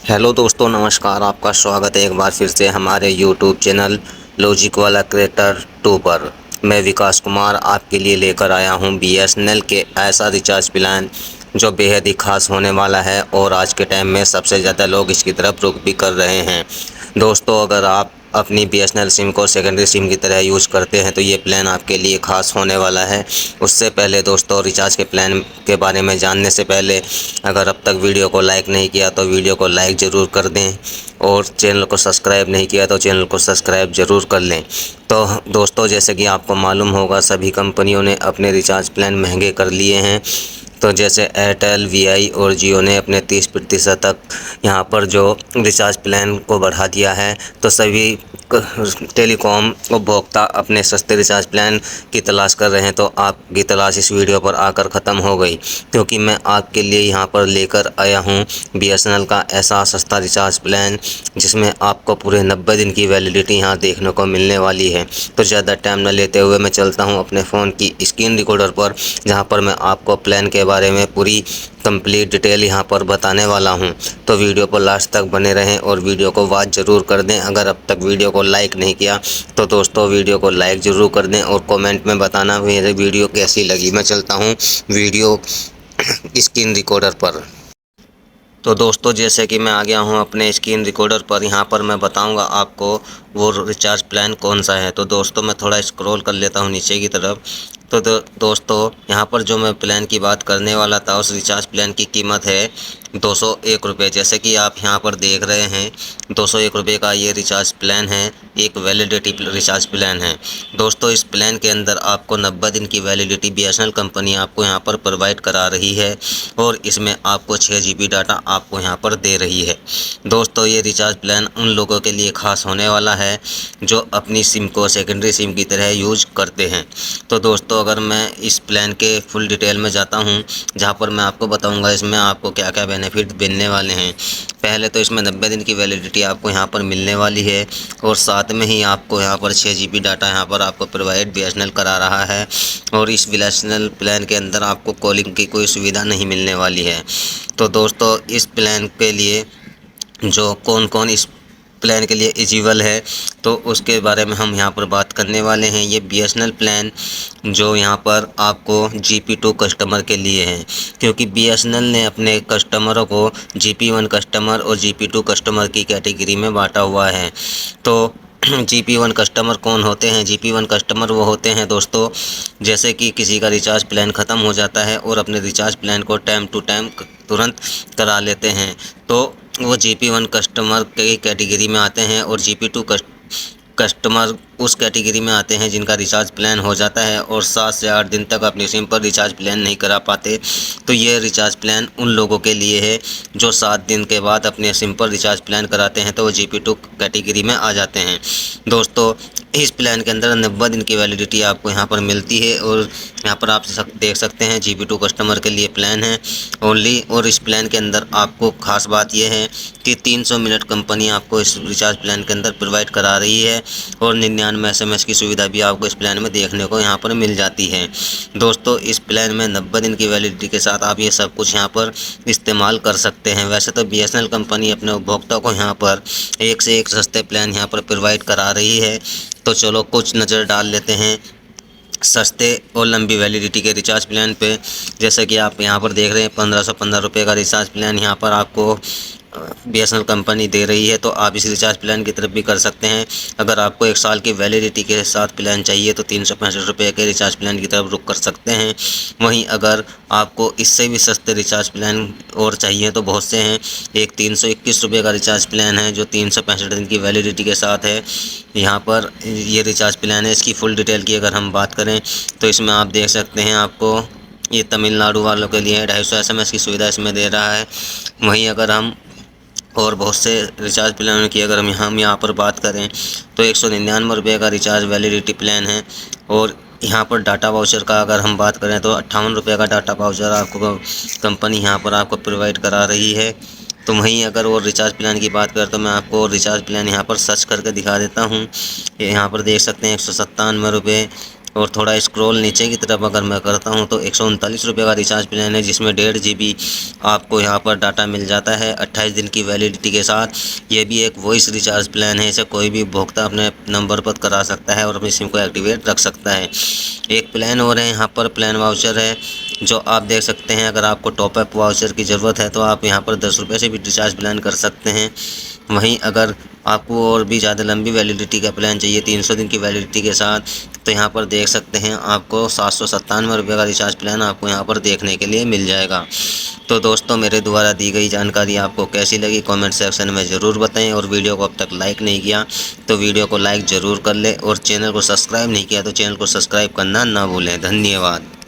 Hello दोस्तों, नमस्कार। आपका स्वागत है एक बार फिर से हमारे यूट्यूब चैनल लॉजिक वाला क्रिएटर 2 पर। मैं विकास कुमार आपके लिए लेकर आया हूं बीएसएनएल के ऐसा रिचार्ज प्लान जो बेहद ही खास होने वाला है और आज के टाइम में सबसे ज़्यादा लोग इसकी तरफ रुख भी कर रहे हैं। दोस्तों, अगर आप अपनी बीएसएनएल सिम को सेकेंडरी सिम की तरह यूज़ करते हैं तो ये प्लान आपके लिए ख़ास होने वाला है। उससे पहले दोस्तों, रिचार्ज के प्लान के बारे में जानने से पहले अगर अब तक वीडियो को लाइक नहीं किया तो वीडियो को लाइक ज़रूर कर दें और चैनल को सब्सक्राइब नहीं किया तो चैनल को सब्सक्राइब ज़रूर कर लें। तो दोस्तों, जैसे कि आपको मालूम होगा, सभी कंपनियों ने अपने रिचार्ज प्लान महंगे कर लिए हैं। तो जैसे एयरटेल, वीआई और जियो ने अपने 30% तक यहाँ पर जो रिचार्ज प्लान को बढ़ा दिया है, तो सभी टेलीकॉम उपभोक्ता अपने सस्ते रिचार्ज प्लान की तलाश कर रहे हैं। तो आपकी तलाश इस वीडियो पर आकर ख़त्म हो गई, क्योंकि मैं आपके लिए यहाँ पर लेकर आया हूँ बीएसएनएल का ऐसा सस्ता रिचार्ज प्लान जिसमें आपको पूरे 90 दिन की वैलिडिटी यहाँ देखने को मिलने वाली है। तो ज़्यादा टाइम न लेते हुए मैं चलता हूँ अपने फ़ोन की स्क्रीन रिकॉर्डर पर, जहाँ पर मैं आपको प्लान के बारे में पूरी कंप्लीट डिटेल यहाँ पर बताने वाला हूँ। तो वीडियो को लास्ट तक बने रहें और वीडियो को वॉच ज़रूर कर दें। अगर अब तक वीडियो को लाइक नहीं किया तो दोस्तों, वीडियो को लाइक ज़रूर कर दें और कमेंट में बताना मेरी वीडियो कैसी लगी। मैं चलता हूँ वीडियो स्क्रीन रिकॉर्डर पर। तो दोस्तों, जैसे कि मैं आ गया हूँ अपने स्क्रीन रिकॉर्डर पर, यहाँ पर मैं बताऊँगा आपको वो रिचार्ज प्लान कौन सा है। तो दोस्तों, मैं थोड़ा स्क्रॉल कर लेता हूँ नीचे की तरफ। तो दोस्तों, यहाँ पर जो मैं प्लान की बात करने वाला था, उस रिचार्ज प्लान की कीमत है 201 रुपये। जैसे कि आप यहाँ पर देख रहे हैं, 201 रुपये का ये रिचार्ज प्लान है। एक वैलिडिटी रिचार्ज प्लान है। दोस्तों, इस प्लान के अंदर आपको 90 दिन की वैलिडिटी बीएसएनएल कंपनी आपको यहाँ पर प्रोवाइड करा रही है और इसमें आपको 6 GB डाटा आपको यहाँ पर दे रही है। दोस्तों, ये रिचार्ज प्लान उन लोगों के लिए ख़ास होने वाला है जो अपनी सिम को सेकेंडरी सिम की तरह यूज करते हैं। तो दोस्तों, अगर मैं इस प्लान के फुल डिटेल में जाता हूँ, जहाँ पर मैं आपको बताऊँगा इसमें आपको क्या क्या बेनिफिट मिलने वाले हैं। पहले तो इसमें 90 दिन की वैलिडिटी आपको यहाँ पर मिलने वाली है और साथ में ही आपको यहाँ पर 6 GB डाटा यहाँ पर आपको प्रोवाइड बीएसएनएल करा रहा है। और इस बीएसएनएल प्लान के अंदर आपको कॉलिंग की कोई सुविधा नहीं मिलने वाली है। तो दोस्तों, इस प्लान के लिए जो कौन कौन इस प्लान के लिए एलिजिबल है, तो उसके बारे में हम यहाँ पर बात करने वाले हैं। ये बीएसएनएल प्लान जो यहाँ पर आपको GP2 कस्टमर के लिए है, क्योंकि बीएसएनएल ने अपने कस्टमरों को GP1 कस्टमर और GP2 कस्टमर की कैटेगरी में बांटा हुआ है। तो GP1 कस्टमर कौन होते हैं? GP1 कस्टमर वो होते हैं दोस्तों, जैसे कि किसी का रिचार्ज प्लान ख़त्म हो जाता है और अपने रिचार्ज प्लान को टाइम टू टाइम तुरंत करा लेते हैं, तो वो GP1 कस्टमर की कैटेगरी में आते हैं। और GP2 कस्टमर उस कैटेगरी में आते हैं जिनका रिचार्ज प्लान हो जाता है और 7 से 8 दिन तक अपनी सिम पर रिचार्ज प्लान नहीं करा पाते। तो ये रिचार्ज प्लान उन लोगों के लिए है जो 7 दिन के बाद अपने सिम पर रिचार्ज प्लान कराते हैं, तो वो GP2 कैटेगरी में आ जाते हैं। दोस्तों, इस प्लान के अंदर 90 दिन की वैलिडिटी आपको यहाँ पर मिलती है और यहाँ पर आप देख सकते हैं GP2 कस्टमर के लिए प्लान है ओनली। और इस प्लान के अंदर आपको ख़ास बात यह है कि 300 मिनट कंपनी आपको इस रिचार्ज प्लान के अंदर प्रोवाइड करा रही है और 99 SMS की सुविधा भी आपको इस प्लान में देखने को यहाँ पर मिल जाती है। दोस्तों, इस प्लान में 90 दिन की वैलिडिटी के साथ आप ये सब कुछ यहाँ पर इस्तेमाल कर सकते हैं। वैसे तो बीएसएनएल कंपनी अपने उपभोक्ता को यहाँ पर एक से एक सस्ते प्लान यहाँ पर प्रोवाइड करा रही है। तो चलो कुछ नज़र डाल लेते हैं सस्ते और लंबी वैलिडिटी के रिचार्ज प्लान पे। जैसे कि आप यहाँ पर देख रहे हैं, 1515 रुपये का रिचार्ज प्लान यहाँ पर आपको बीएसएनएल कंपनी दे रही है। तो आप इस रिचार्ज प्लान की तरफ भी कर सकते हैं। अगर आपको 1 साल की वैलिडिटी के साथ प्लान चाहिए तो 365 रुपये के रिचार्ज प्लान की तरफ रुख कर सकते हैं। वहीं अगर आपको इससे भी सस्ते रिचार्ज प्लान और चाहिए तो बहुत से हैं। एक 321 रुपये का रिचार्ज प्लान है जो 365 दिन की वैलिडिटी के साथ है। यहाँ पर ये रिचार्ज प्लान है। इसकी फुल डिटेल की अगर हम बात करें तो इसमें आप देख सकते हैं, आपको ये तमिलनाडु वालों के लिए 250 SMS की सुविधा इसमें दे रहा है। वहीं अगर हम और बहुत से रिचार्ज प्लान की अगर हम यहाँ पर बात करें तो 199 रुपये का रिचार्ज वैलिडिटी प्लान है। और यहाँ पर डाटा वाउचर का अगर हम बात करें तो 58 रुपये का डाटा वाउचर आपको कंपनी यहाँ पर आपको प्रोवाइड करा रही है। तो वहीं अगर वो रिचार्ज प्लान की बात करें तो मैं आपको रिचार्ज प्लान यहाँ पर सर्च करके दिखा देता हूँ। यहाँ पर देख सकते हैं 197 रुपये और थोड़ा स्क्रॉल नीचे की तरफ अगर मैं करता हूं तो 139 रुपये का रिचार्ज प्लान है, जिसमें 1.5 GB आपको यहां पर डाटा मिल जाता है 28 दिन की वैलिडिटी के साथ। ये भी एक वॉइस रिचार्ज प्लान है, इसे कोई भी उपभोक्ता अपने नंबर पर करा सकता है और अपनी सिम को एक्टिवेट रख सकता है। एक प्लान और है यहाँ पर, प्लान वाउचर है जो आप देख सकते हैं। अगर आपको टॉपअप वाउचर की ज़रूरत है तो आप यहाँ पर 10 रुपये से भी रिचार्ज प्लान कर सकते हैं। वहीं अगर आपको और भी ज़्यादा लंबी वैलिडिटी का प्लान चाहिए 300 दिन की वैलिडिटी के साथ, तो यहाँ पर देख सकते हैं आपको 797 रुपये का रिचार्ज प्लान आपको यहाँ पर देखने के लिए मिल जाएगा। तो दोस्तों, मेरे द्वारा दी गई जानकारी आपको कैसी लगी कमेंट सेक्शन में ज़रूर बताएं, और वीडियो को अब तक लाइक नहीं किया तो वीडियो को लाइक ज़रूर कर लें, और चैनल को सब्सक्राइब नहीं किया तो चैनल को सब्सक्राइब करना ना भूलें। धन्यवाद।